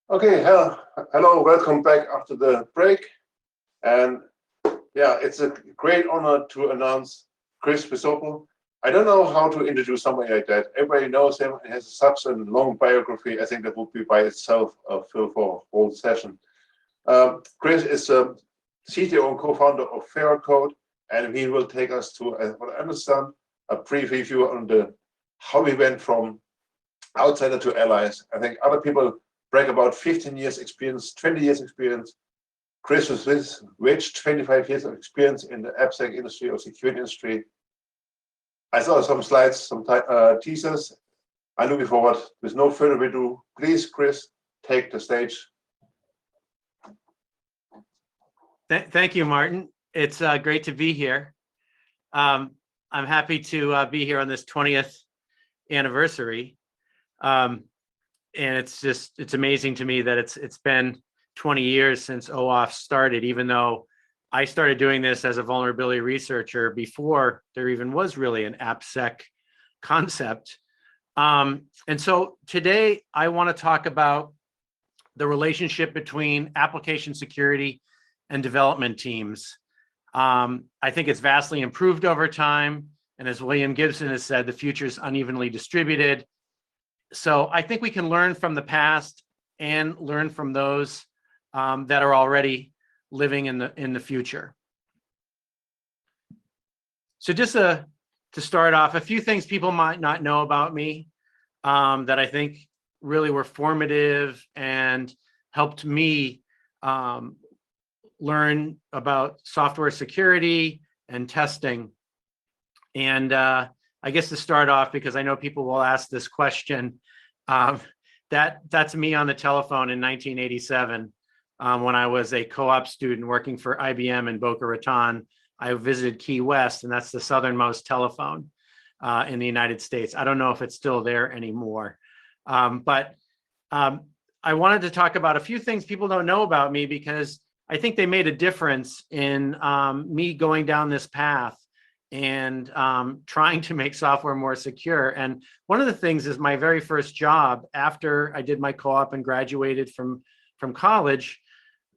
Okay, hello, welcome back after the break. And yeah, it's a great honor to announce Chris Wysopal. I don't know how to introduce somebody like that. Everybody knows him and has such a long biography. I think that would be by itself a fill for a whole session. Chris is a CTO and co-founder of Code, and he will take us to, what I understand, a brief review on how we went from outsider to allies. I think other people brag about 15 years experience, 20 years experience. Chris with this rich 25 years of experience in the AppSec industry or security industry. I saw some slides, some teasers. I'm looking forward. With no further ado, please, Chris, take the stage. Thank you, Martin. It's great to be here. I'm happy to be here on this 20th anniversary. And it's amazing to me that it's been 20 years since OWASP started, even though I started doing this as a vulnerability researcher before there even was really an AppSec concept. And so today I want to talk about the relationship between application security and development teams. I think it's vastly improved over time. And as William Gibson has said, the future is unevenly distributed. So I think we can learn from the past and learn from those that are already living in the future. So just to start off, a few things people might not know about me that I think really were formative and helped me learn about software security and testing. And I guess to start off, because I know people will ask this question, that's me on the telephone in 1987 when I was a co-op student working for IBM in Boca Raton. I visited Key West, and that's the southernmost telephone in the United States. I don't know if it's still there anymore, but I wanted to talk about a few things people don't know about me because I think they made a difference in me going down this path and trying to make software more secure. And one of the things is my very first job after I did my co-op and graduated from college,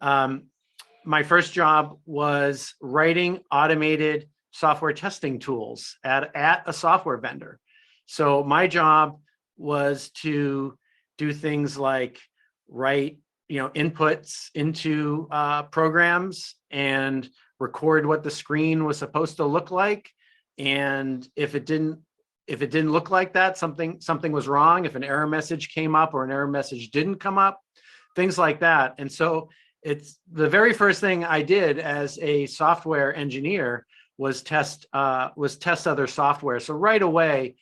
my first job was writing automated software testing tools at a software vendor. So my job was to do things like write inputs into programs and record what the screen was supposed to look like. And if it didn't look like that, something was wrong. If an error message came up or an error message didn't come up, things like that. And so it's the very first thing I did as a software engineer was test other software. So right away,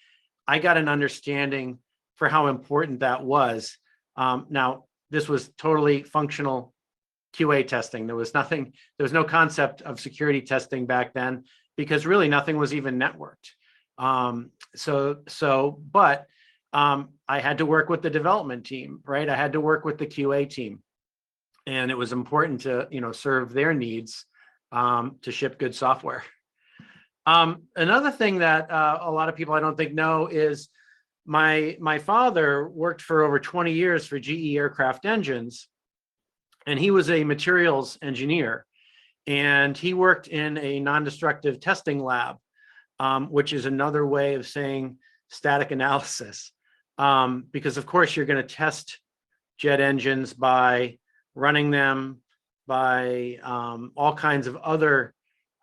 I got an understanding for how important that was. Now, this was totally functional QA testing. There was no concept of security testing back then because really nothing was even networked. But I had to work with the development team, right? I had to work with the QA team, and it was important to serve their needs to ship good software. Another thing that a lot of people I don't think know is my father worked for over 20 years for GE Aircraft Engines, and he was a materials engineer, and he worked in a non-destructive testing lab, which is another way of saying static analysis, because of course you're going to test jet engines by running them by all kinds of other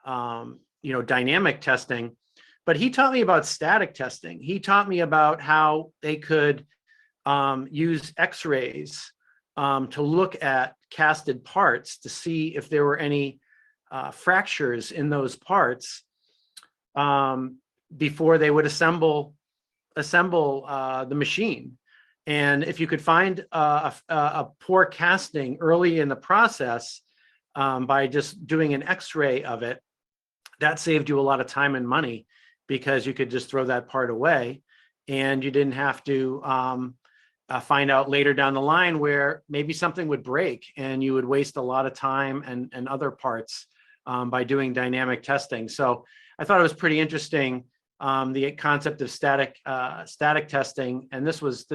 dynamic testing. But he taught me about static testing. He taught me about how they could use X-rays to look at casted parts to see if there were any fractures in those parts before they would assemble the machine. And if you could find a poor casting early in the process by just doing an X-ray of it, that saved you a lot of time and money, because you could just throw that part away and you didn't have to find out later down the line where maybe something would break and you would waste a lot of time and other parts by doing dynamic testing. So I thought it was pretty interesting the concept of static testing. And this was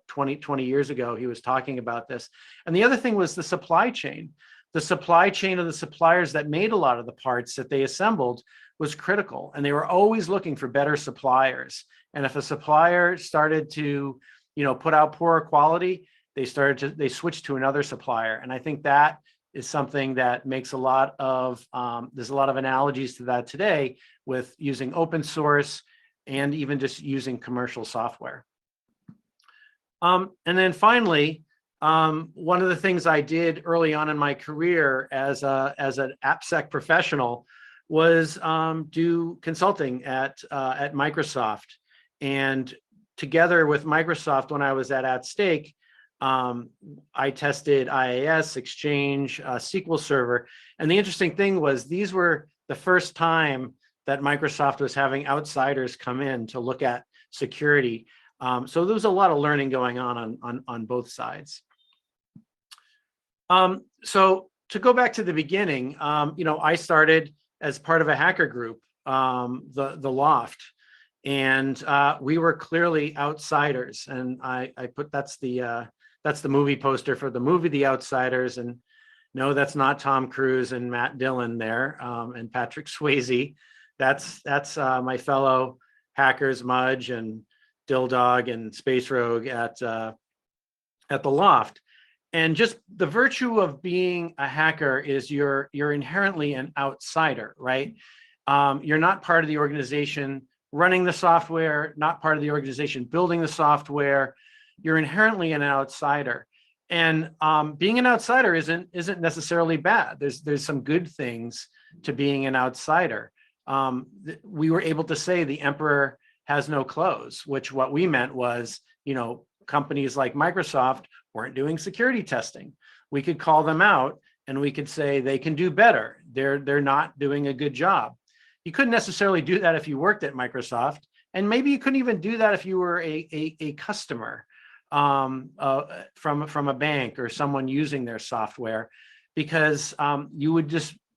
20 years ago, he was talking about this. And the other thing was the supply chain. The supply chain of the suppliers that made a lot of the parts that they assembled was critical. And they were always looking for better suppliers. And if a supplier started to, put out poorer quality, they switched to another supplier. And I think that is something that makes there's a lot of analogies to that today with using open source and even just using commercial software. And then finally, one of the things I did early on in my career as an AppSec professional was do consulting at Microsoft. And together with Microsoft, when I was at Stake, I tested IAS, Exchange, SQL Server. And the interesting thing was these were the first time that Microsoft was having outsiders come in to look at security. So there was a lot of learning going on both sides. So to go back to the beginning, I started as part of a hacker group, the Loft, and we were clearly outsiders. And I put that's the movie poster for the movie The Outsiders. And no, that's not Tom Cruise and Matt Dillon there and Patrick Swayze. That's my fellow hackers, Mudge and Dilldog and Space Rogue at the Loft. And just the virtue of being a hacker is you're inherently an outsider, right? You're not part of the organization running the software, not part of the organization building the software. You're inherently an outsider. And being an outsider isn't necessarily bad. There's some good things to being an outsider. We were able to say the emperor has no clothes, which what we meant was, companies like Microsoft weren't doing security testing. We could call them out and we could say they can do better. They're not doing a good job. You couldn't necessarily do that if you worked at Microsoft, and maybe you couldn't even do that if you were a customer from a bank or someone using their software, because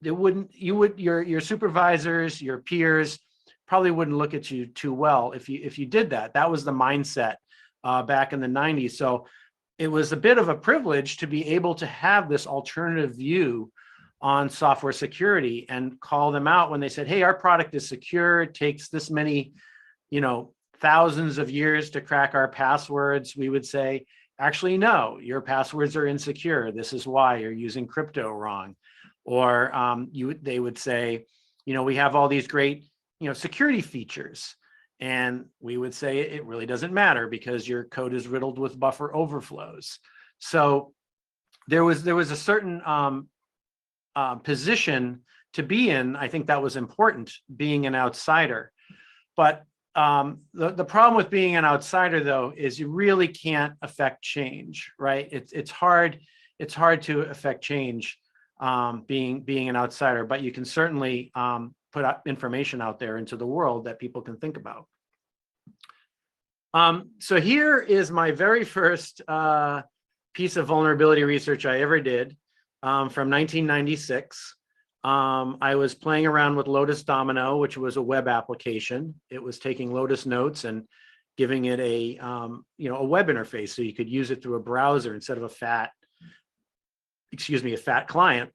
your supervisors, your peers probably wouldn't look at you too well if you did that. That was the mindset back in the 90s. So it was a bit of a privilege to be able to have this alternative view on software security and call them out when they said, hey, our product is secure. It takes this many, thousands of years to crack our passwords. We would say, actually, no, your passwords are insecure. This is why you're using crypto wrong. Or they would say, we have all these great, security features. And we would say it really doesn't matter because your code is riddled with buffer overflows. So there was a certain position to be in. I think that was important, being an outsider. But the problem with being an outsider, though, is you really can't affect change, right? It's hard to affect change being an outsider, but you can certainly put information out there into the world that people can think about. So here is my very first piece of vulnerability research I ever did from 1996. I was playing around with Lotus Domino, which was a web application. It was taking Lotus Notes and giving it a web interface, so you could use it through a browser instead of a fat client.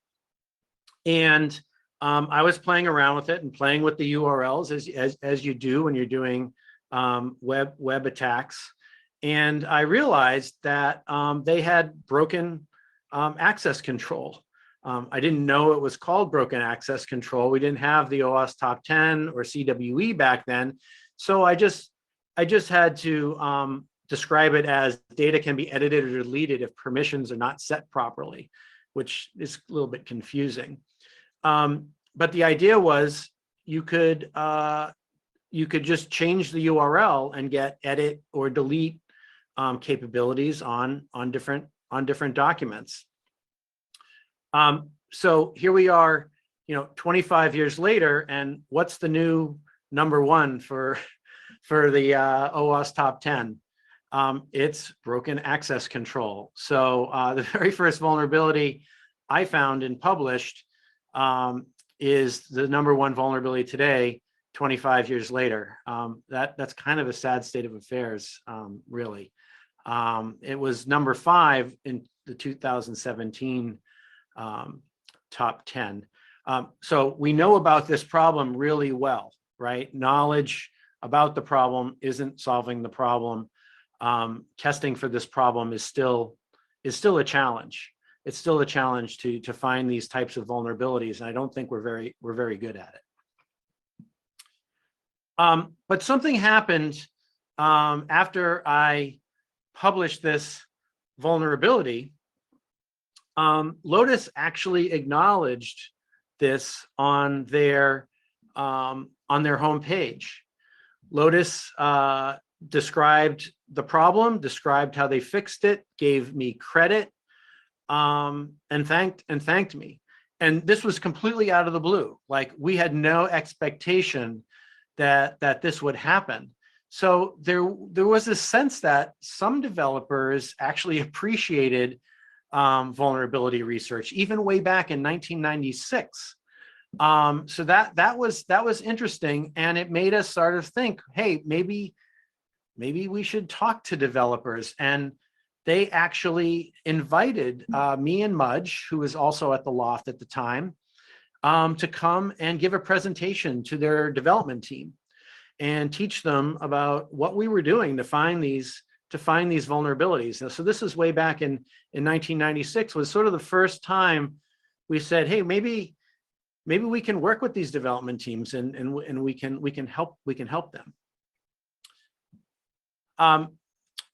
And I was playing around with it and playing with the URLs as you do when you're doing web attacks. And I realized that they had broken access control. I didn't know it was called broken access control. We didn't have the OWASP top 10 or CWE back then. So I just had to describe it as data can be edited or deleted if permissions are not set properly, which is a little bit confusing. But the idea was you could just change the URL and get edit or delete capabilities on different documents. So here we are, 25 years later, and what's the new number one for the OWASP top 10? It's broken access control. So the very first vulnerability I found and published is the number one vulnerability today, 25 years later. That's kind of a sad state of affairs, really. It was number 5 in the 2017 top 10. So we know about this problem really well, right? Knowledge about the problem isn't solving the problem. Testing for this problem is still a challenge. It's still a challenge to find these types of vulnerabilities, and I don't think we're very good at it. But something happened after I published this vulnerability. Lotus actually acknowledged this on their homepage. Lotus described the problem, described how they fixed it, gave me credit, and thanked me. And this was completely out of the blue. Like, we had no expectation that this would happen. So there was this sense that some developers actually appreciated vulnerability research, even way back in 1996. So that was interesting, and it made us sort of think, hey, maybe we should talk to developers. And they actually invited me and Mudge, who was also at the Loft at the time, to come and give a presentation to their development team and teach them about what we were doing to find these vulnerabilities. And so this is way back in 1996, was sort of the first time we said, hey, maybe we can work with these development teams and we can help them.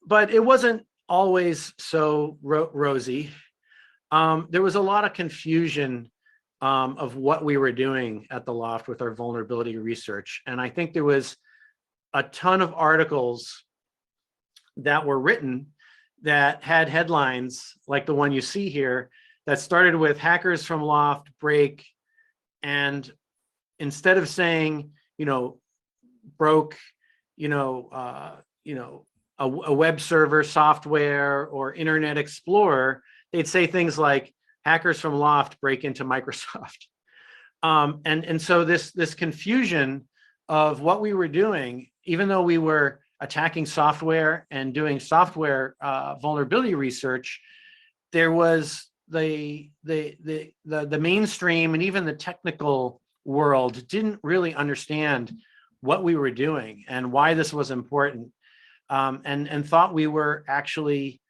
But it wasn't always so rosy. There was a lot of confusion of what we were doing at the Loft with our vulnerability research. And I think there was a ton of articles that were written that had headlines like the one you see here that started with "Hackers from Loft break," and instead of saying, broke, a web server software or Internet Explorer, they'd say things like "Hackers from Loft break into Microsoft." And so this confusion of what we were doing, even though we were attacking software and doing software vulnerability research, there was the mainstream and even the technical world didn't really understand what we were doing and why this was important, and thought we were actually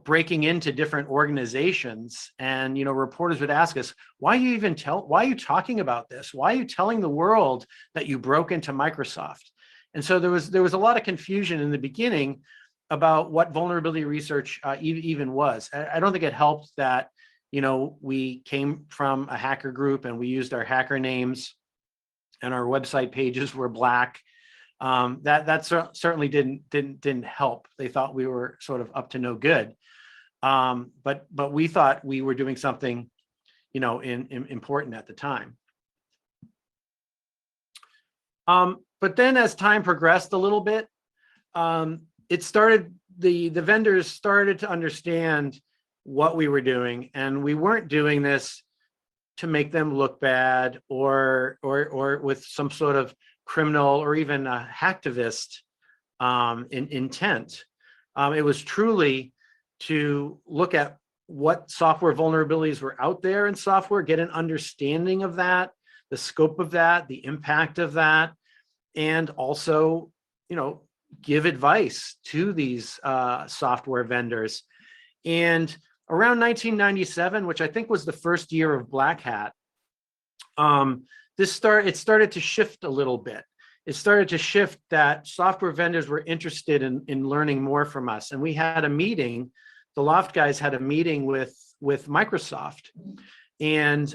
breaking into different organizations. And reporters would ask us, why are you talking about this? Why are you telling the world that you broke into Microsoft? And so there was a lot of confusion in the beginning about what vulnerability research even was. I don't think it helped that we came from a hacker group and we used our hacker names and our website pages were black. That certainly didn't help. They thought we were sort of up to no good. But we thought we were doing something important at the time. But then as time progressed a little bit, the vendors started to understand what we were doing, and we weren't doing this to make them look bad or with some sort of criminal or even a hacktivist intent. It was truly to look at what software vulnerabilities were out there in software, get an understanding of that, the scope of that, the impact of that, and also, give advice to these software vendors. And around 1997, which I think was the first year of Black Hat, it started to shift a little bit. It started to shift that software vendors were interested in learning more from us. And we had a meeting, the Loft guys had a meeting with Microsoft. And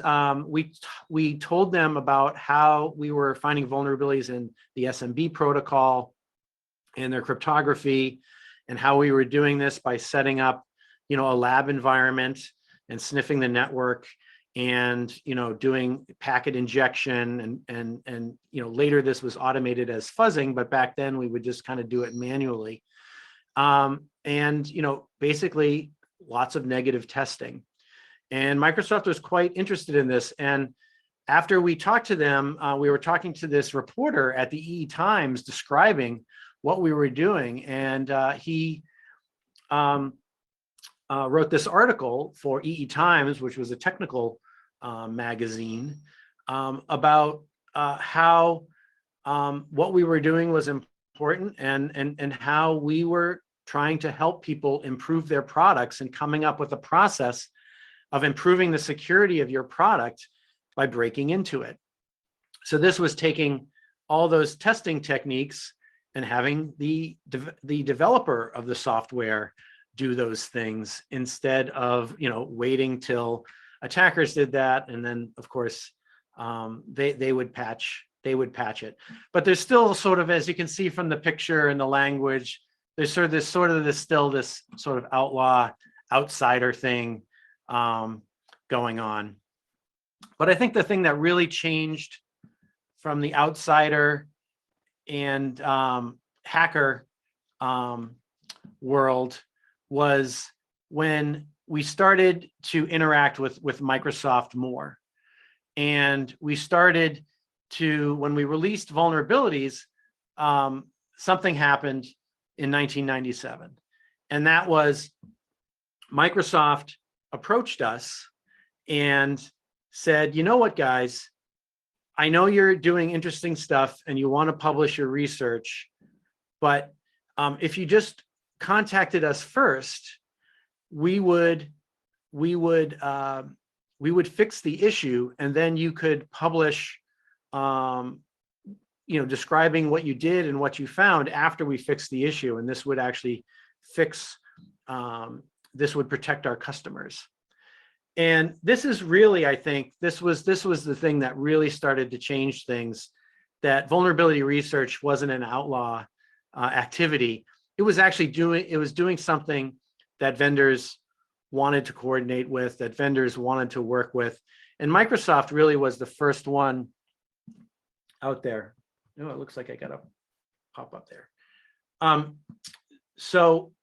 we told them about how we were finding vulnerabilities in the SMB protocol and their cryptography, and how we were doing this by setting up, a lab environment and sniffing the network, and doing packet injection, and later this was automated as fuzzing, but back then we would just kind of do it manually, and basically lots of negative testing. And Microsoft was quite interested in this, and after we talked to them, we were talking to this reporter at the EE Times describing what we were doing. And he wrote this article for EE Times, which was a technical magazine, about how what we were doing was important and how we were trying to help people improve their products and coming up with a process of improving the security of your product by breaking into it. So this was taking all those testing techniques and having the developer of the software do those things instead of, you know, waiting till attackers did that, and then of course they would patch it. But there's still sort of, as you can see from the picture and the language, there's still this sort of outlaw outsider thing going on. But I think the thing that really changed from the outsider and hacker world was when we started to interact with Microsoft more. And we started to, when we released vulnerabilities, something happened in 1997. And that was Microsoft approached us and said, you know what, guys, I know you're doing interesting stuff and you want to publish your research, but if you just contacted us first, we would fix the issue, and then you could publish, you know, describing what you did and what you found after we fixed the issue, and this would actually fix, this would protect our customers. And this is really, I think, this was the thing that really started to change things, that vulnerability research wasn't an outlaw activity. It was actually doing something that vendors wanted to coordinate with, that vendors wanted to work with. And Microsoft really was the first one out there. Oh, it looks like I got a pop up there. So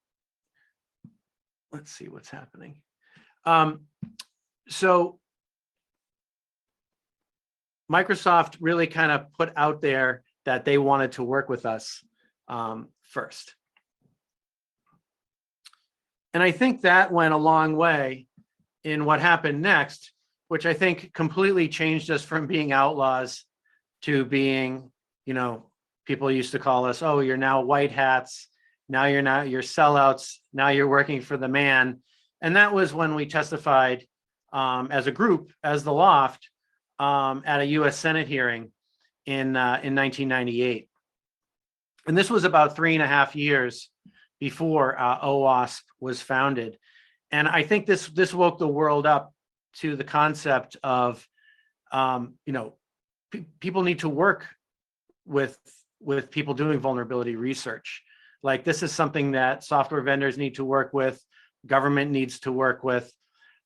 let's see what's happening. So Microsoft really kind of put out there that they wanted to work with us first. And I think that went a long way in what happened next, which I think completely changed us from being outlaws to being, you know, people used to call us, oh, you're now white hats. Now you're sellouts. Now you're working for the man. And that was when we testified as a group, as the Loft, at a US Senate hearing in 1998. And this was about 3.5 years before OWASP was founded. And I think this woke the world up to the concept of, you know, people need to work with people doing vulnerability research. Like, this is something that software vendors need to work with, government needs to work with.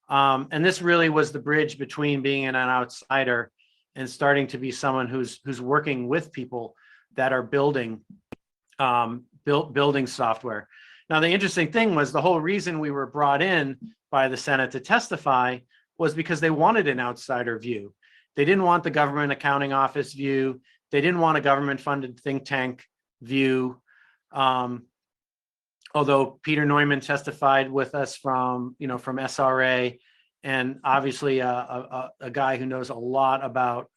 And this really was the bridge between being an outsider and starting to be someone who's working with people that are building software. Now, the interesting thing was, the whole reason we were brought in by the Senate to testify was because they wanted an outsider view. They didn't want the government accounting office view. They didn't want a government-funded think tank view. Although Peter Neumann testified with us from SRA, and obviously a guy who knows a lot about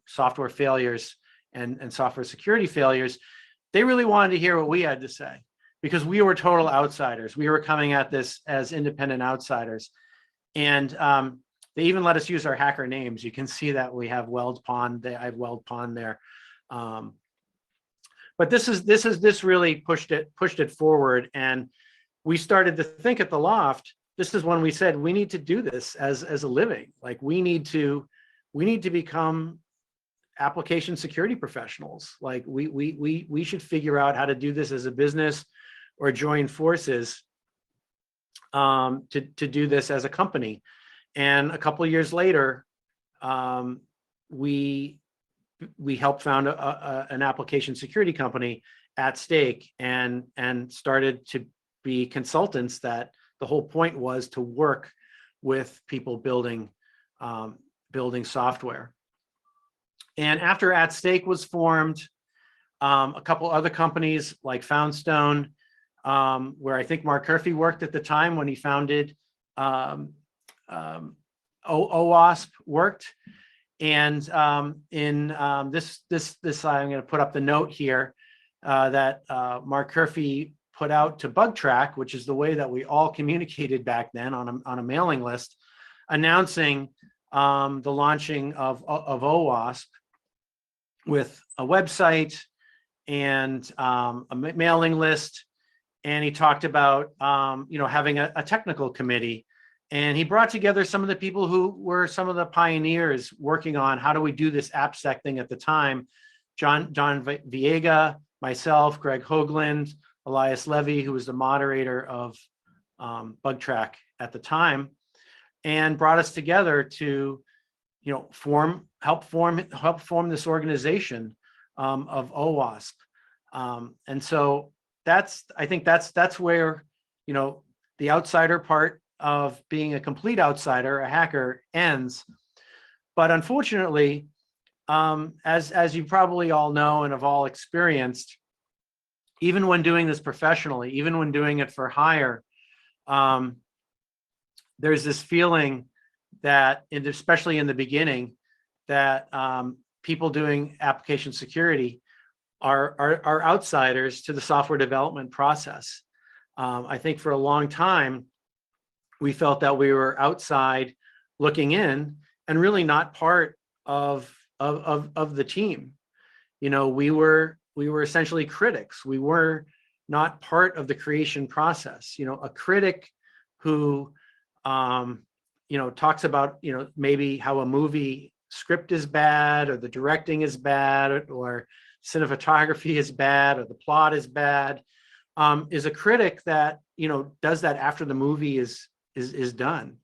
software failures and software security failures, they really wanted to hear what we had to say, because we were total outsiders. We were coming at this as independent outsiders. And they even let us use our hacker names. You can see that we have Weld Pond. I have Weld Pond there. But this really pushed it forward. And we started to think at the Loft, this is when we said, we need to do this as a living. Like, we need to become application security professionals. Like, we should figure out how to do this as a business, or join forces to do this as a company. And a couple of years later, we helped found an application security company, at Stake, and started to be consultants that the whole point was to work with people building software. And after AppSec was formed, a couple other companies like Foundstone, where I think Mark Curphey worked at the time when he founded OWASP worked. And in this, I'm going to put up the note here that Mark Curphey put out to BugTrack, which is the way that we all communicated back then on a mailing list, announcing the launching of OWASP with a website and a mailing list. And he talked about having a technical committee. And he brought together some of the people who were some of the pioneers working on how do we do this AppSec thing at the time. John Viega, myself, Greg Hoagland, Elias Levy, who was the moderator of BugTrack at the time, and brought us together to help form this organization of OWASP. And so I think that's where the outsider part of being a complete outsider, a hacker, ends. But unfortunately, as you probably all know and have all experienced, even when doing this professionally, even when doing it for hire, there's this feeling that, and especially in the beginning, that people doing application security are outsiders to the software development process. I think for a long time, we felt that we were outside looking in and really not part of the team. We were essentially critics. We were not part of the creation process. A critic who talks about maybe how a movie script is bad, or the directing is bad, or cinematography is bad, or the plot is bad, is a critic that does that after the movie is done.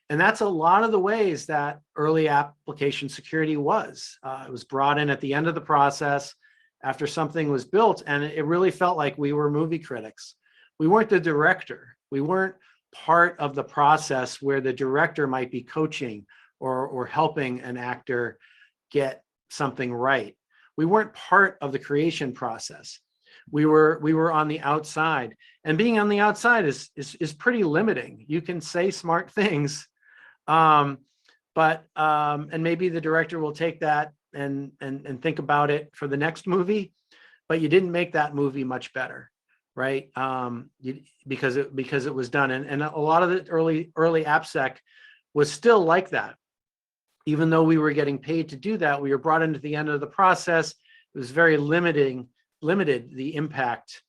And that's a lot of the ways that early application security was. It was brought in at the end of the process after something was built, and it really felt like we were movie critics. We weren't the director. We weren't part of the process where the director might be coaching or helping an actor get something right. We weren't part of the creation process. We were on the outside, and being on the outside is pretty limiting. You can say smart things, but maybe the director will take that and think about it for the next movie, but you didn't make that movie much better, right? Because it was done, and a lot of the early AppSec was still like that. Even though we were getting paid to do that, we were brought into the end of the process. It was very limited the impact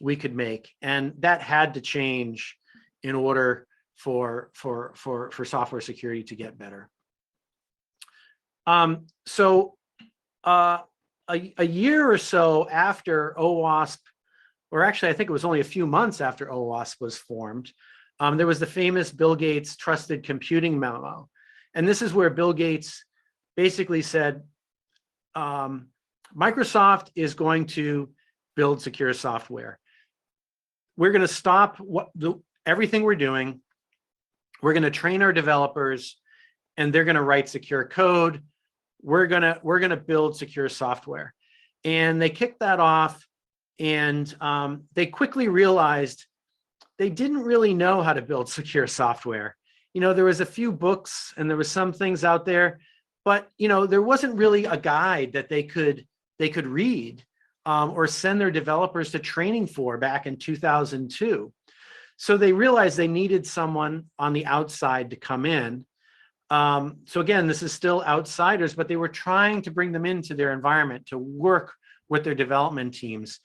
we could make, and that had to change in order for software security to get better. So a year or so after OWASP, or actually I think it was only a few months after OWASP was formed, there was the famous Bill Gates Trusted Computing Memo. And this is where Bill Gates basically said, Microsoft is going to build secure software. We're going to stop everything we're doing. We're going to train our developers, and they're going to write secure code. We're going to build secure software. And they kicked that off, and they quickly realized they didn't really know how to build secure software. There was a few books and there was some things out there, but there wasn't really a guide that they could read or send their developers to training for back in 2002. So they realized they needed someone on the outside to come in. So again, this is still outsiders, but they were trying to bring them into their environment to work with their development teams.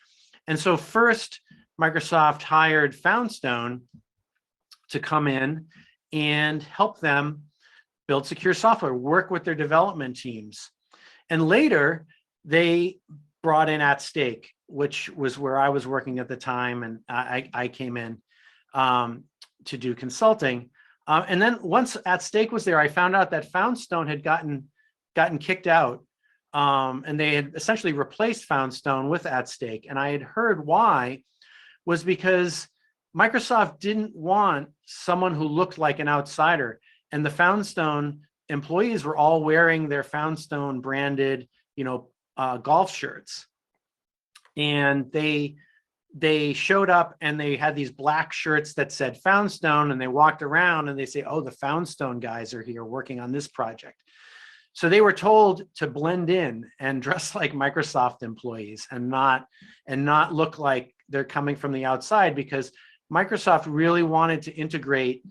And so first, Microsoft hired Foundstone to come in and help them build secure software, work with their development teams. And later, they brought in AppSec, which was where I was working at the time, and I came in to do consulting. And then once AppSec was there, I found out that Foundstone had gotten kicked out, and they had essentially replaced Foundstone with AppSec. And I had heard why was because Microsoft didn't want someone who looked like an outsider, and the Foundstone employees were all wearing their Foundstone branded, golf shirts. And they showed up and they had these black shirts that said Foundstone, and they walked around and they say, oh, the Foundstone guys are here working on this project. So they were told to blend in and dress like Microsoft employees and not look like they're coming from the outside, because Microsoft really wanted to integrate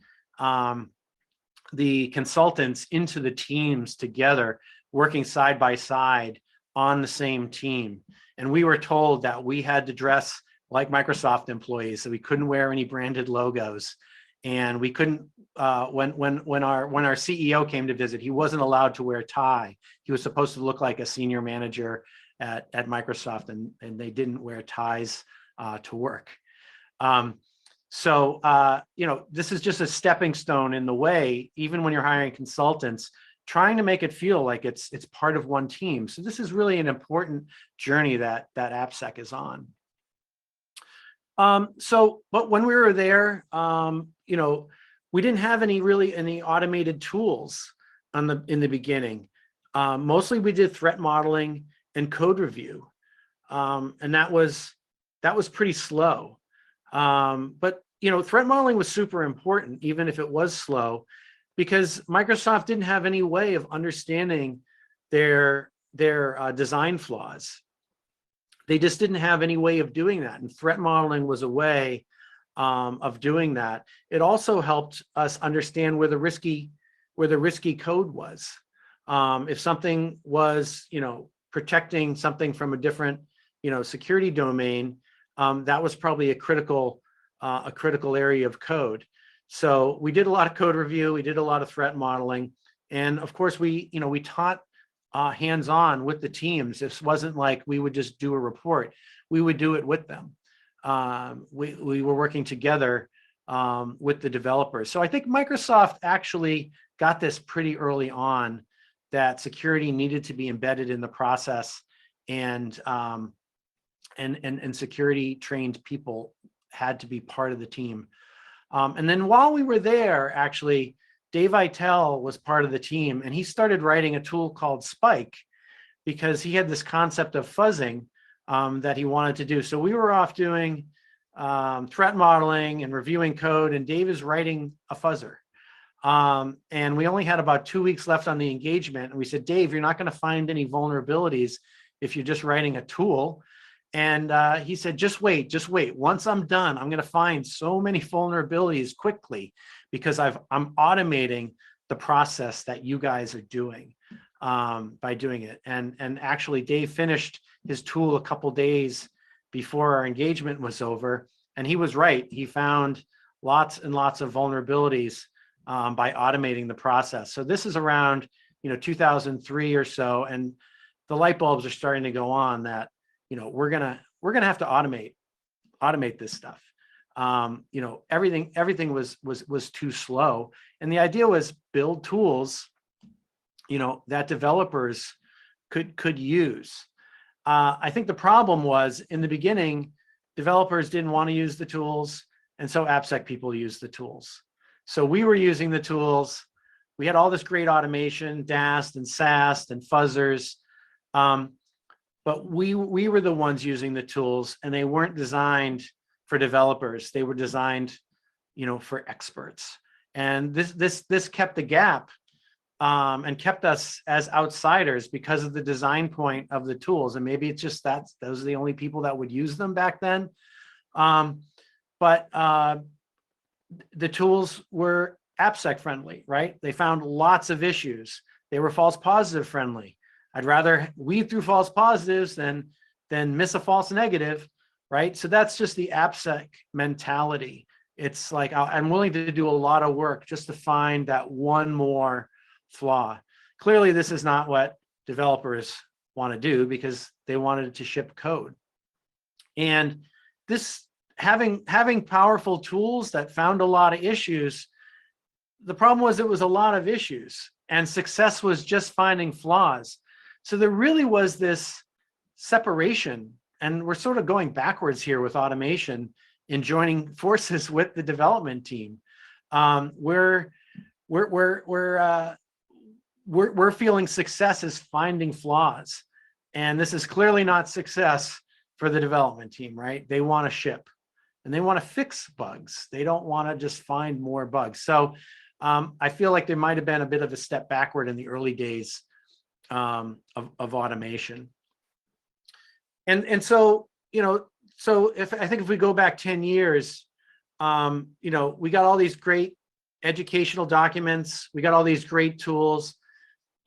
the consultants into the teams together, working side by side on the same team. And we were told that we had to dress like Microsoft employees, so we couldn't wear any branded logos. And we couldn't, when our CEO came to visit, he wasn't allowed to wear a tie. He was supposed to look like a senior manager at Microsoft, and they didn't wear ties to work. This is just a stepping stone in the way, even when you're hiring consultants, trying to make it feel like it's part of one team. So this is really an important journey that AppSec is on. But when we were there, we didn't have any automated tools in the beginning. Mostly we did threat modeling and code review, and that was pretty slow. But threat modeling was super important, even if it was slow, because Microsoft didn't have any way of understanding their design flaws. They just didn't have any way of doing that, and threat modeling was a way of doing that. It also helped us understand where the risky code was. If something was, protecting something from a different, security domain, that was probably a critical area of code. So we did a lot of code review, we did a lot of threat modeling, and of course we taught hands-on with the teams. This wasn't like we would just do a report; we would do it with them. We were working together with the developers. So I think Microsoft actually got this pretty early on, that security needed to be embedded in the process, and security trained people had to be part of the team. And then while we were there, actually, Dave Eitel was part of the team, and he started writing a tool called Spike, because he had this concept of fuzzing that he wanted to do. So we were off doing threat modeling and reviewing code, and Dave is writing a fuzzer. And we only had about 2 weeks left on the engagement. And we said, Dave, you're not going to find any vulnerabilities if you're just writing a tool. And he said, just wait. Once I'm done, I'm going to find so many vulnerabilities quickly, because I'm automating the process that you guys are doing by doing it. And actually, Dave finished his tool a couple days before our engagement was over. And he was right. He found lots and lots of vulnerabilities by automating the process. So this is around 2003 or so, and the light bulbs are starting to go on that we're gonna have to automate this stuff. Everything was too slow, and the idea was build tools that developers could use. I think the problem was, in the beginning, developers didn't want to use the tools, and so AppSec people used the tools. So we were using the tools. We had all this great automation, DAST and SAST and fuzzers, but we were the ones using the tools, and they weren't designed for developers. They were designed, for experts. And this kept the gap and kept us as outsiders because of the design point of the tools. And maybe it's just that those are the only people that would use them back then. But the tools were AppSec friendly, right? They found lots of issues. They were false positive friendly. I'd rather weed through false positives than miss a false negative, right? So that's just the AppSec mentality. It's like, I'm willing to do a lot of work just to find that one more flaw. Clearly, this is not what developers want to do, because they wanted to ship code. And this having powerful tools that found a lot of issues, the problem was it was a lot of issues, and success was just finding flaws. So there really was this separation, and we're sort of going backwards here with automation in joining forces with the development team. we're feeling success is finding flaws. And this is clearly not success for the development team, right? They want to ship and they want to fix bugs. They don't want to just find more bugs. So I feel like there might have been a bit of a step backward in the early days of automation. And so, so I think if we go back 10 years, we got all these great educational documents, we got all these great tools,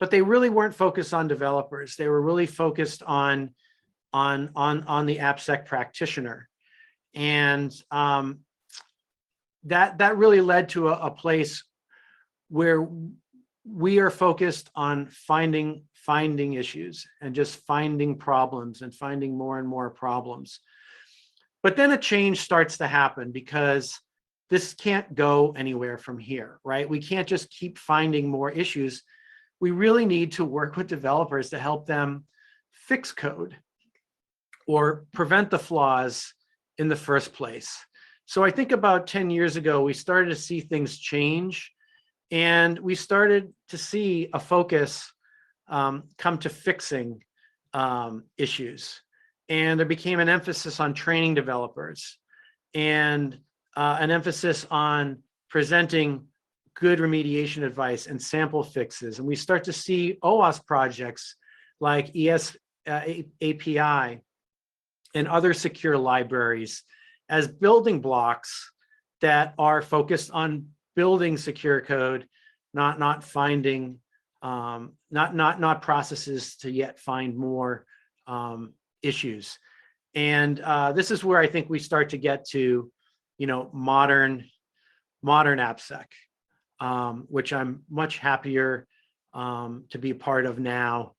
but they really weren't focused on developers. They were really focused on the AppSec practitioner. And that really led to a place where we are focused on finding issues and just finding problems and finding more and more problems. But then a change starts to happen because this can't go anywhere from here, right? We can't just keep finding more issues. We really need to work with developers to help them fix code or prevent the flaws in the first place. So I think about 10 years ago, we started to see things change, and we started to see a focus come to fixing issues. And there became an emphasis on training developers and an emphasis on presenting good remediation advice and sample fixes. And we start to see OWASP projects like API and other secure libraries as building blocks that are focused on building secure code, not finding, not processes to yet find more issues. And this is where I think we start to get to, modern AppSec, which I'm much happier to be a part of now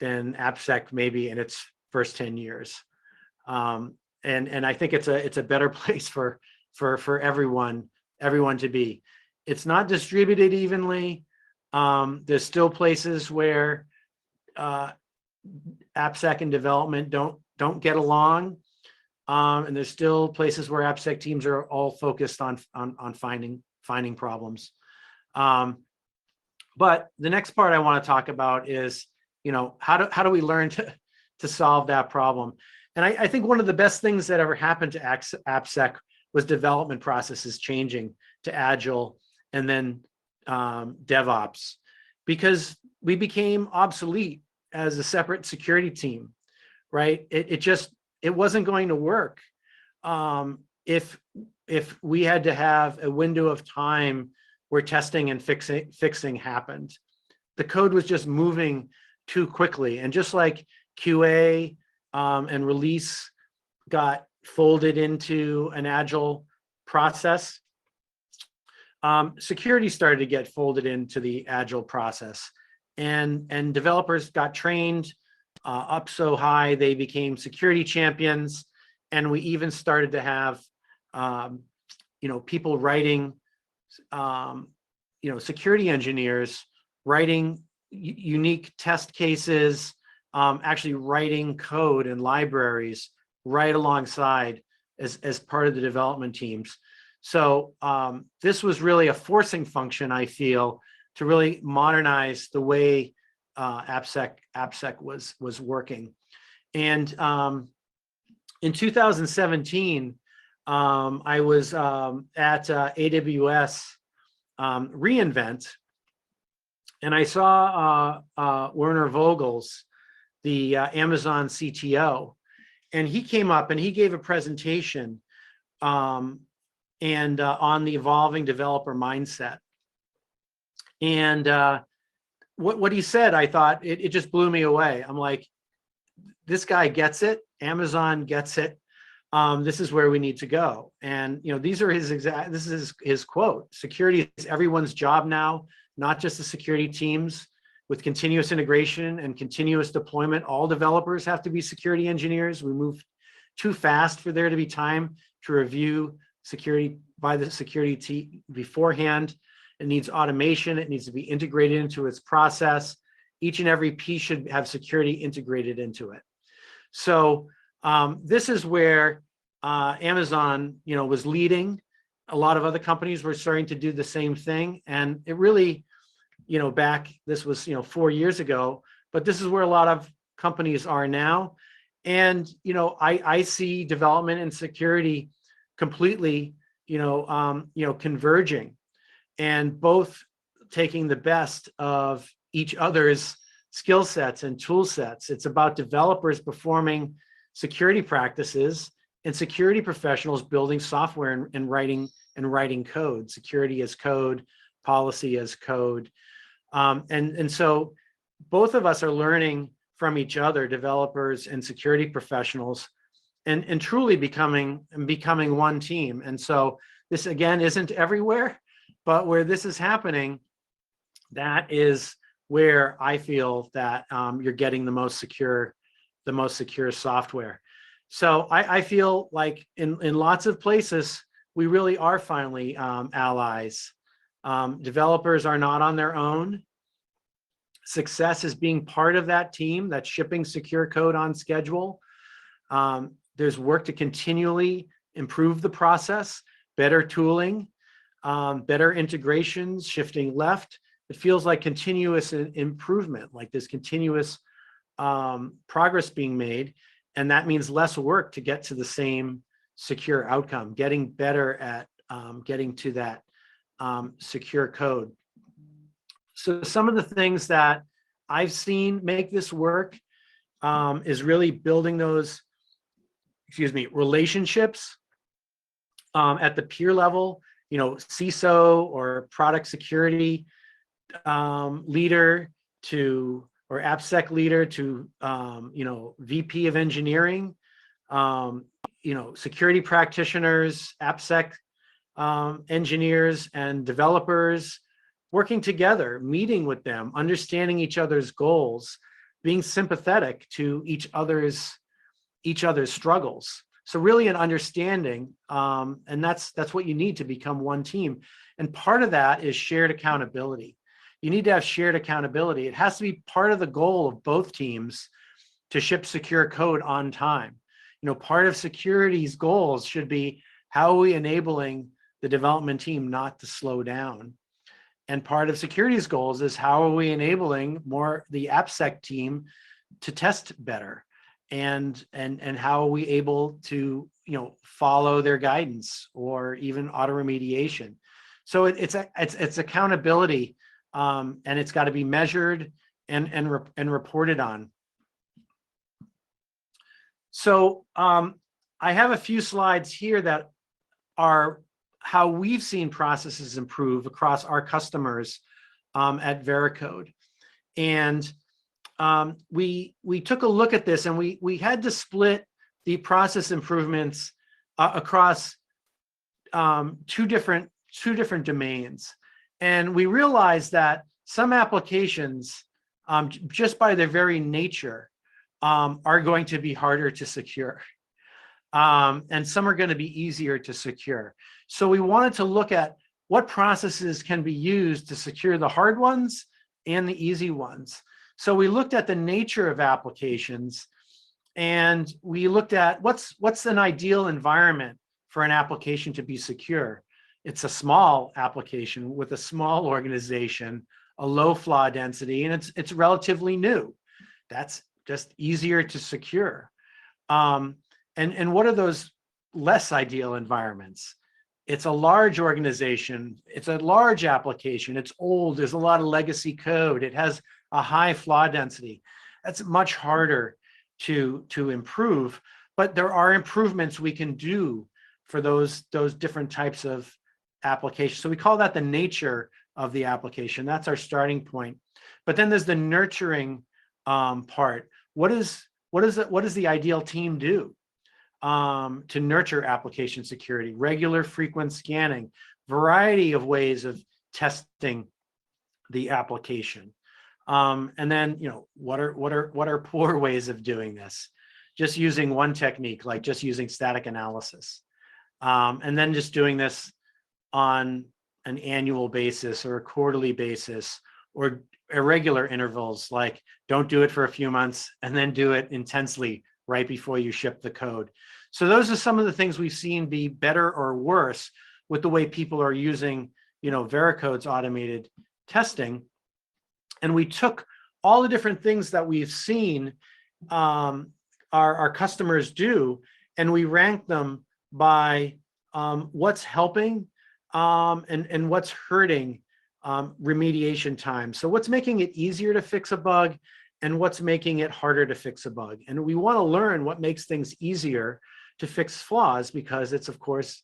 than AppSec maybe in its first 10 years. And I think it's a better place for everyone to be. It's not distributed evenly. There's still places where AppSec and development don't get along. And there's still places where AppSec teams are all focused on finding problems. But the next part I want to talk about is, how do we learn to solve that problem? And I think one of the best things that ever happened to AppSec was development processes changing to Agile and then DevOps, because we became obsolete as a separate security team, right? It wasn't going to work if we had to have a window of time where testing and fixing happened. The code was just moving too quickly, and just like QA and release got folded into an Agile process, security started to get folded into the Agile process, and developers got trained up so high they became security champions, and we even started to have people writing security engineers writing unique test cases, actually writing code and libraries right alongside as part of the development teams. So this was really a forcing function, I feel, to really modernize the way AppSec was working. And in 2017, I was at AWS reInvent, and I saw Werner Vogels, the Amazon CTO, and he came up and he gave a presentation on the evolving developer mindset. And what he said, I thought it just blew me away. I'm like, this guy gets it. Amazon gets it. This is where we need to go. And this is his quote: "Security is everyone's job now, not just the security teams. With continuous integration and continuous deployment, all developers have to be security engineers. We move too fast for there to be time to review security by the security team beforehand. It needs automation. It needs to be integrated into its process. Each and every piece should have security integrated into it." So this is where Amazon, was leading. A lot of other companies were starting to do the same thing, and it really back, this was, 4 years ago, but this is where a lot of companies are now. And, I see development and security completely, converging, and both taking the best of each other's skill sets and tool sets. It's about developers performing security practices and security professionals building software and writing code, security as code, policy as code. And so both of us are learning from each other, developers and security professionals, and truly becoming one team. And so this, again, isn't everywhere, but where this is happening, that is where I feel that you're getting the most secure software. So I feel like in lots of places, we really are finally allies. Developers are not on their own. Success is being part of that team that's shipping secure code on schedule. There's work to continually improve the process, better tooling, better integrations, shifting left. It feels like continuous improvement, like there's continuous progress being made. And that means less work to get to the same secure outcome, getting better at getting to that secure code. So some of the things that I've seen make this work is really building those, relationships at the peer level, CISO or product security leader or AppSec leader to, VP of engineering, security practitioners, AppSec engineers and developers, working together, meeting with them, understanding each other's goals, being sympathetic to each other's struggles. So really an understanding, and that's what you need to become one team. And part of that is shared accountability. You need to have shared accountability. It has to be part of the goal of both teams to ship secure code on time. Part of security's goals should be, how are we enabling the development team not to slow down? And part of security's goals is, how are we enabling the AppSec team to test better? And how are we able to, follow their guidance or even auto remediation? So it's accountability, and it's got to be measured and reported on. So I have a few slides here that are how we've seen processes improve across our customers at Veracode. And we took a look at this, and we had to split the process improvements across two different domains. And we realized that some applications, just by their very nature, are going to be harder to secure. And some are going to be easier to secure. So we wanted to look at what processes can be used to secure the hard ones and the easy ones. So we looked at the nature of applications, and we looked at what's an ideal environment for an application to be secure. It's a small application with a small organization, a low flaw density, and it's relatively new. That's just easier to secure. And what are those less ideal environments? It's a large organization. It's a large application. It's old. There's a lot of legacy code. It has a high flaw density. That's much harder to improve, but there are improvements we can do for those different types of applications. So we call that the nature of the application. That's our starting point. But then there's the nurturing part. What does the ideal team do to nurture application security? Regular, frequent scanning, variety of ways of testing the application. And then, what are poor ways of doing this? Just using one technique, like just using static analysis, and then just doing this on an annual basis or a quarterly basis, or irregular intervals, like don't do it for a few months and then do it intensely right before you ship the code. So those are some of the things we've seen be better or worse with the way people are using, Veracode's automated testing. And we took all the different things that we've seen our customers do, and we ranked them by what's helping and what's hurting remediation time. So what's making it easier to fix a bug and what's making it harder to fix a bug. And we want to learn what makes things easier to fix flaws, because it's, of course,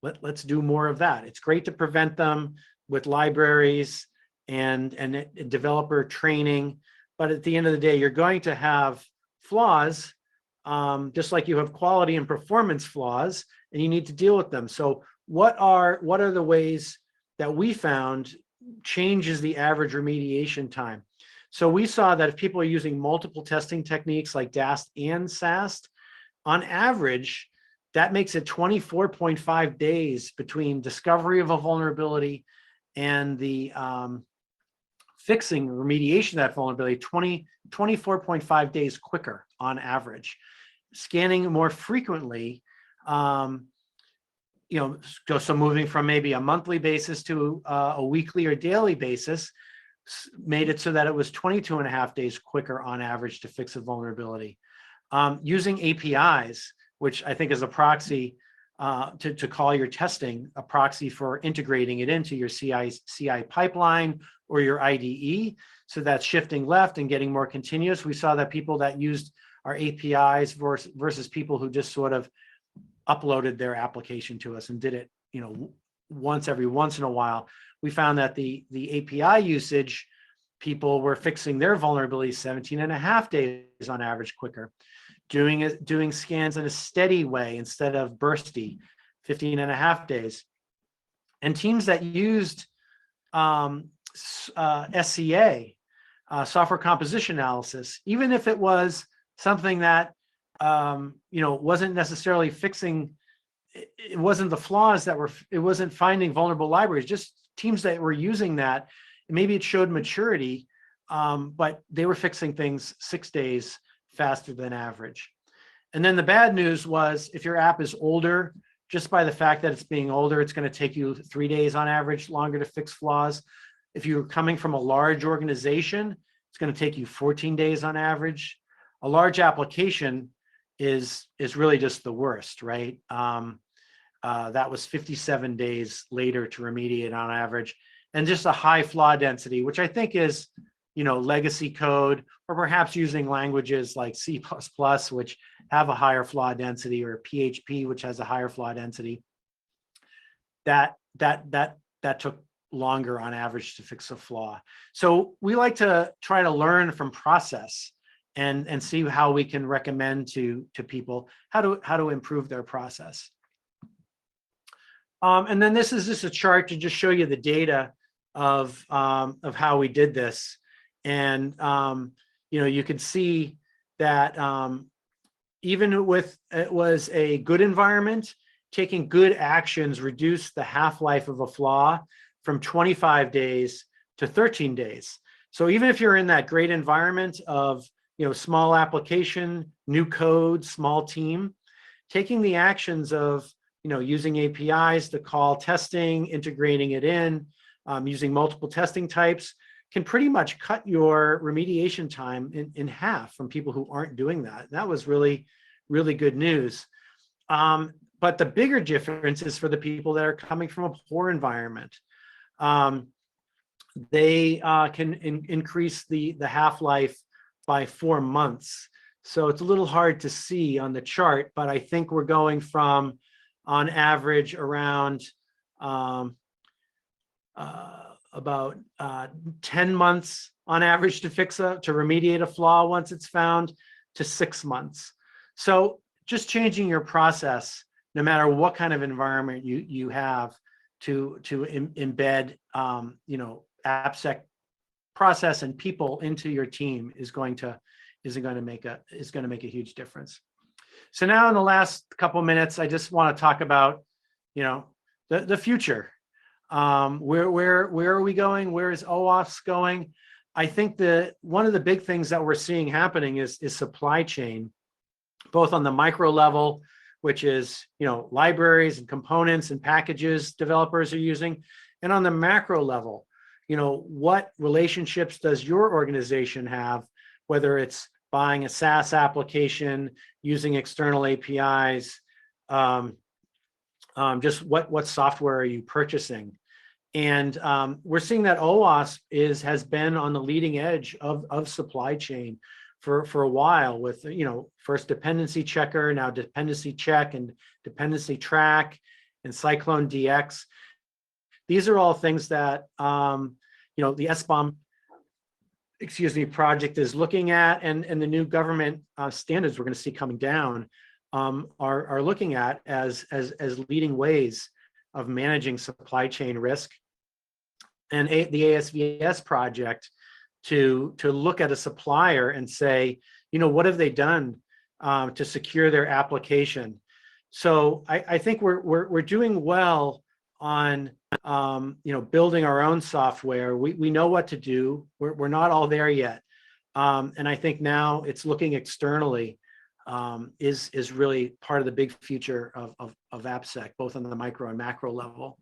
let's do more of that. It's great to prevent them with libraries and developer training. But at the end of the day, you're going to have flaws, just like you have quality and performance flaws, and you need to deal with them. So what are the ways that we found changes the average remediation time? So we saw that if people are using multiple testing techniques like DAST and SAST, on average, that makes it 24.5 days between discovery of a vulnerability and the fixing remediation of that vulnerability, 24.5 days quicker on average. Scanning more frequently, so moving from maybe a monthly basis to a weekly or daily basis made it so that it was 22.5 days quicker on average to fix a vulnerability. Using APIs, which I think is a proxy to call your testing, a proxy for integrating it into your CI pipeline or your IDE. So that's shifting left and getting more continuous. We saw that people that used our APIs versus people who just sort of uploaded their application to us and did it, every once in a while. We found that the API usage, people were fixing their vulnerabilities 17.5 days on average quicker. Doing scans in a steady way instead of bursty, 15.5 days. And teams that used SCA, software composition analysis, even if it was something that wasn't necessarily fixing, it wasn't the flaws it wasn't finding vulnerable libraries, just teams that were using that, maybe it showed maturity, but they were fixing things 6 days faster than average. And then the bad news was, if your app is older, just by the fact that it's being older, it's going to take you 3 days on average longer to fix flaws. If you're coming from a large organization, it's going to take you 14 days on average. A large application is really just the worst, right? That was 57 days later to remediate on average, and just a high flaw density, which I think is, legacy code, or perhaps using languages like C++, which have a higher flaw density, or PHP, which has a higher flaw density. That took longer on average to fix a flaw. So we like to try to learn from process and see how we can recommend to people how to improve their process. And then this is just a chart to just show you the data of how we did this. And you can see that even with it was a good environment, taking good actions reduced the half-life of a flaw from 25 days to 13 days. So even if you're in that great environment of small application, new code, small team, taking the actions of using APIs to call testing, integrating it in, using multiple testing types, can pretty much cut your remediation time in half from people who aren't doing that. That was really, really good news. But the bigger difference is for the people that are coming from a poor environment. They can increase the half-life by 4 months. So it's a little hard to see on the chart, but I think we're going from, on average, around about 10 months on average to remediate a flaw once it's found, to 6 months. So just changing your process, no matter what kind of environment you have, to embed AppSec process and people into your team is going to make a huge difference. So now, in the last couple of minutes, I just want to talk about the future. Where are we going? Where is OWASP going? I think one of the big things that we're seeing happening is supply chain, both on the micro level, which is libraries and components and packages developers are using, and on the macro level, what relationships does your organization have, whether it's buying a SaaS application, using external APIs, just what software are you purchasing? And we're seeing that OWASP has been on the leading edge of supply chain for a while with, first dependency checker, now dependency check and dependency track and Cyclone DX. These are all things that, the SBOM, project is looking at, and the new government standards we're going to see coming down are looking at as leading ways of managing supply chain risk. And the ASVS project to look at a supplier and say, what have they done to secure their application? So I think we're doing well on building our own software. We know what to do. We're not all there yet, and I think now it's looking externally is really part of the big future of AppSec, both on the micro and macro level.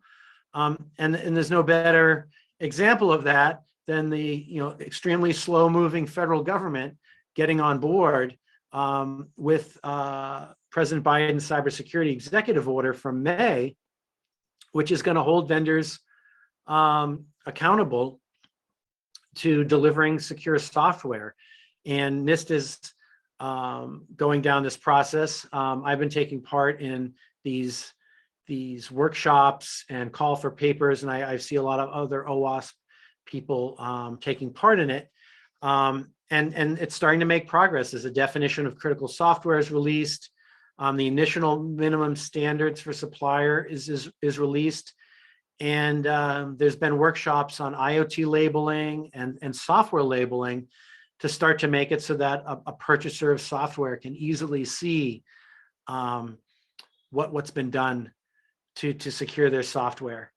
And there's no better example of that than the extremely slow-moving federal government getting on board with President Biden's cybersecurity executive order from May, which is going to hold vendors accountable to delivering secure software. And NIST is going down this process. I've been taking part in these workshops and call for papers, and I see a lot of other OWASP people taking part in it. And it's starting to make progress as a definition of critical software is released. The initial minimum standards for supplier is released. And there's been workshops on IoT labeling and software labeling to start to make it so that a purchaser of software can easily see what's been done to secure their software.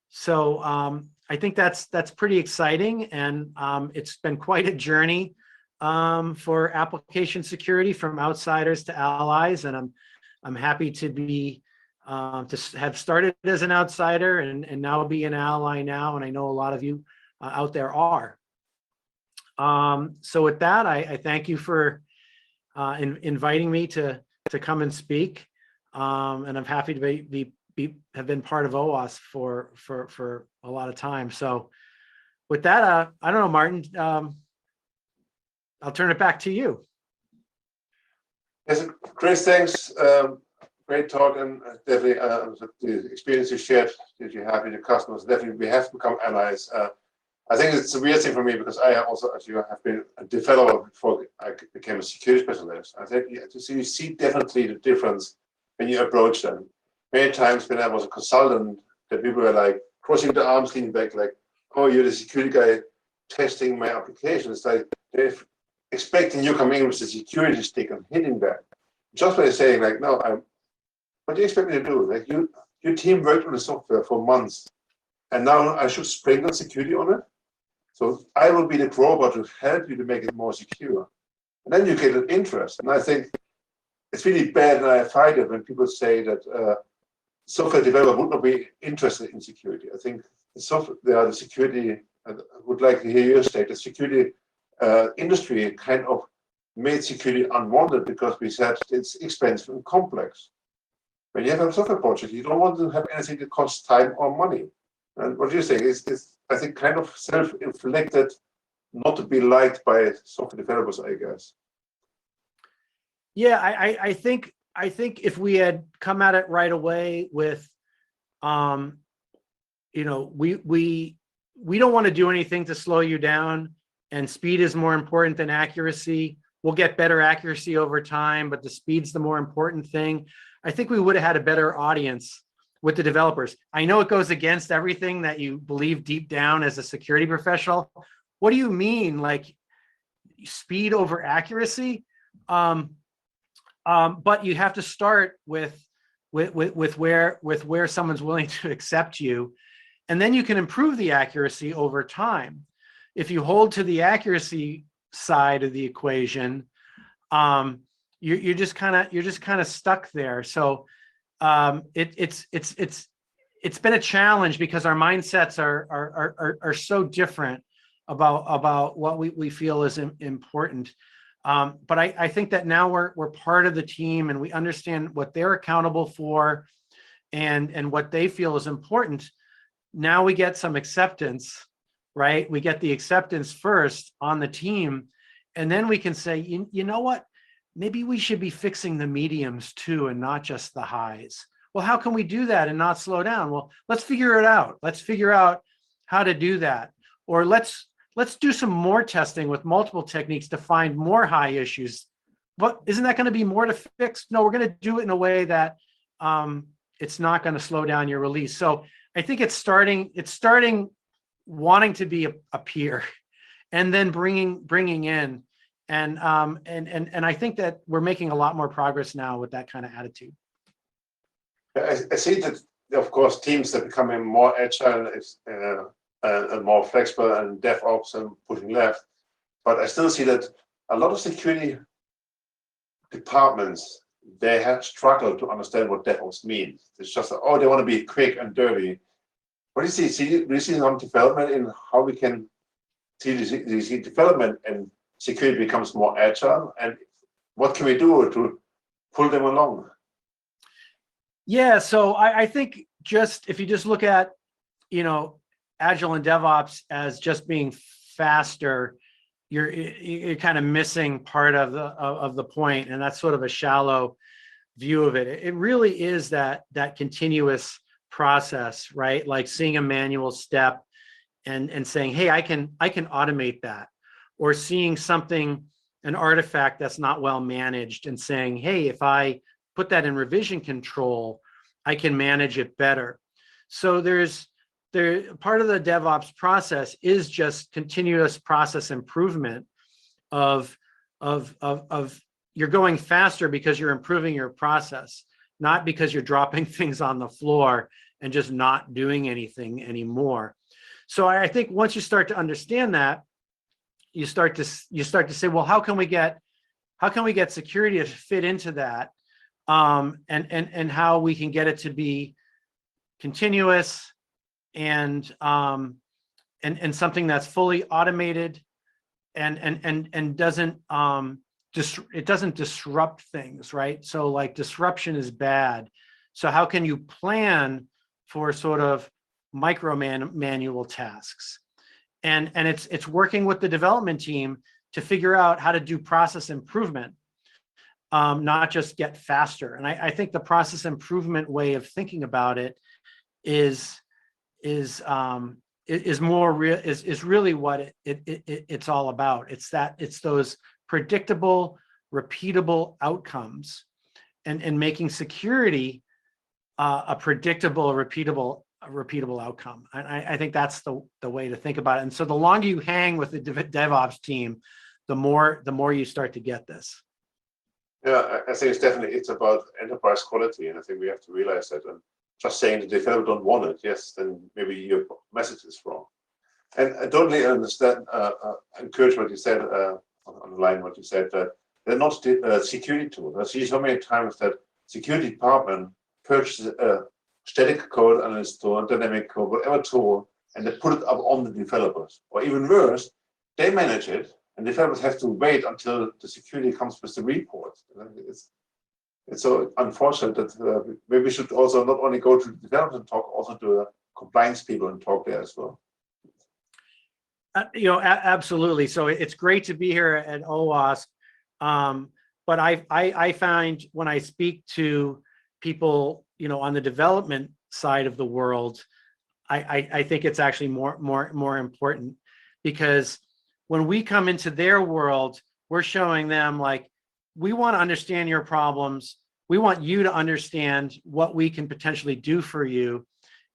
So I think that's pretty exciting, and it's been quite a journey for application security from outsiders to allies, and I'm happy to be to have started as an outsider and now be an ally now, and I know a lot of you out there are. So with that, I thank you for inviting me to come and speak, and I'm happy to have been part of OWASP for a lot of time. So with that, I don't know, Martin, I'll turn it back to you. Yes, Chris, thanks. Great talk, and definitely the experience you shared that you have with your customers. Definitely, we have become allies. I think it's a weird thing for me because I also, as you have been a developer before I became a security specialist. I think you see definitely the difference when you approach them. Many times when I was a consultant, that people were like crossing the arms, leaning back, like, "Oh, you're the security guy testing my application." It's like they're expecting you coming in with the security stick and hitting that. Just by saying, like, "No, what do you expect me to do? Like, your team worked on the software for months, and now I should sprinkle security on it. So I will be the robot to help you to make it more secure." And then you get an interest. And I think it's really bad, and I fight it when people say that software developer would not be interested in security. I think the security, I would like to hear you state, the security industry kind of made security unwanted because we said it's expensive and complex. When you have a software project, you don't want to have anything that costs time or money. And what you're saying is, I think, kind of self-inflicted, not to be liked by software developers, I guess. Yeah, I think if we had come at it right away with, we don't want to do anything to slow you down, and speed is more important than accuracy. We'll get better accuracy over time, but the speed's the more important thing. I think we would have had a better audience with the developers. I know it goes against everything that you believe deep down as a security professional. What do you mean, like speed over accuracy? But you have to start with where someone's willing to accept you, and then you can improve the accuracy over time. If you hold to the accuracy side of the equation, you're just kind of stuck there. So it's it's been a challenge because our mindsets are so different about what we feel is important. But I think that now we're part of the team and we understand what they're accountable for and what they feel is important. Now we get some acceptance, right? We get the acceptance first on the team, and then we can say, you know what? Maybe we should be fixing the mediums too, and not just the highs. Well, how can we do that and not slow down? Well, let's figure it out. Let's figure out how to do that. Or let's do some more testing with multiple techniques to find more high issues. But isn't that going to be more to fix? No, we're going to do it in a way that it's not going to slow down your release. So I think it's starting wanting to be a peer, and then bringing in, and I think that we're making a lot more progress now with that kind of attitude. I see that, of course, teams are becoming more agile and more flexible and DevOps and pushing left. But I still see that a lot of security departments, they have struggled to understand what DevOps means. It's just, oh, they want to be quick and dirty. What do you see? Do you see some development in how we can see this development and security becomes more agile? And what can we do to pull them along? Yeah, so I think if you just look at, Agile and DevOps as just being faster, you're kind of missing part of the point, and that's sort of a shallow view of it. It really is that continuous process, right? Like seeing a manual step and saying, hey, I can automate that, or seeing an artifact that's not well managed and saying, hey, if I put that in revision control, I can manage it better. So part of the DevOps process is just continuous process improvement of you're going faster because you're improving your process, not because you're dropping things on the floor and just not doing anything anymore. So I think once you start to understand that, you start to say, well, how can we get security to fit into that? And how we can get it to be continuous and something that's fully automated and doesn't disrupt things, right? So like disruption is bad. So how can you plan for sort of micro manual tasks? And it's working with the development team to figure out how to do process improvement. Not just get faster. And I think the process improvement way of thinking about it is really what it's all about. It's those predictable, repeatable outcomes, and making security a predictable, repeatable outcome. And I think that's the way to think about it. And so the longer you hang with the DevOps team, the more you start to get this. Yeah, I think it's about enterprise quality, and I think we have to realize that. And just saying the developer don't want it, yes, then maybe your message is wrong. And I totally understand, encourage what you said, underline what you said, that they're not security tools. I see so many times that security department purchases a static code analyst tool, dynamic code, whatever tool, and they put it up on the developers. Or even worse, they manage it, and developers have to wait until the security comes with the report. It's so unfortunate that maybe we should also not only go to the developers and talk, also to the compliance people and talk there as well. Absolutely. So it's great to be here at OWASP. But I find when I speak to people, on the development side of the world, I think it's actually more important, because when we come into their world, we're showing them, like, we want to understand your problems. We want you to understand what we can potentially do for you.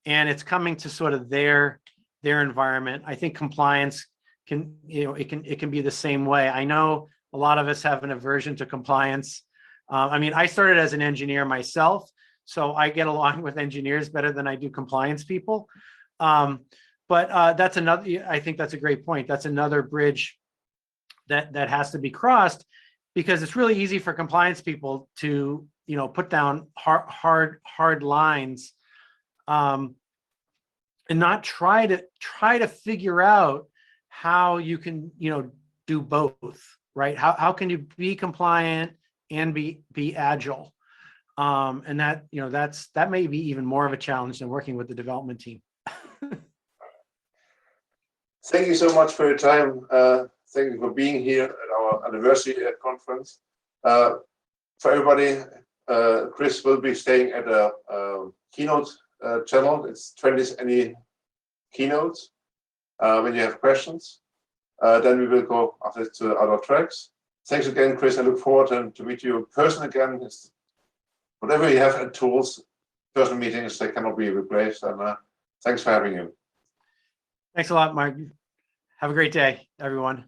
And it's coming to sort of their environment. I think compliance it can be the same way. I know a lot of us have an aversion to compliance. I started as an engineer myself, so I get along with engineers better than I do compliance people. But that's another, I think that's a great point. That's another bridge that has to be crossed, because it's really easy for compliance people to, put down hard lines and not try to figure out how you can, do both, right? How can you be compliant and be agile? And that, that may be even more of a challenge than working with the development team. Thank you so much for your time. Thank you for being here at our anniversary conference. For everybody, Chris will be staying at a Keynote channel. It's 20th any keynotes. When you have questions, then we will go after to other tracks. Thanks again, Chris. I look forward to meet you in person again. Whatever you have at tools, personal meetings, they cannot be replaced. And thanks for having you. Thanks a lot, Mark. Have a great day, everyone.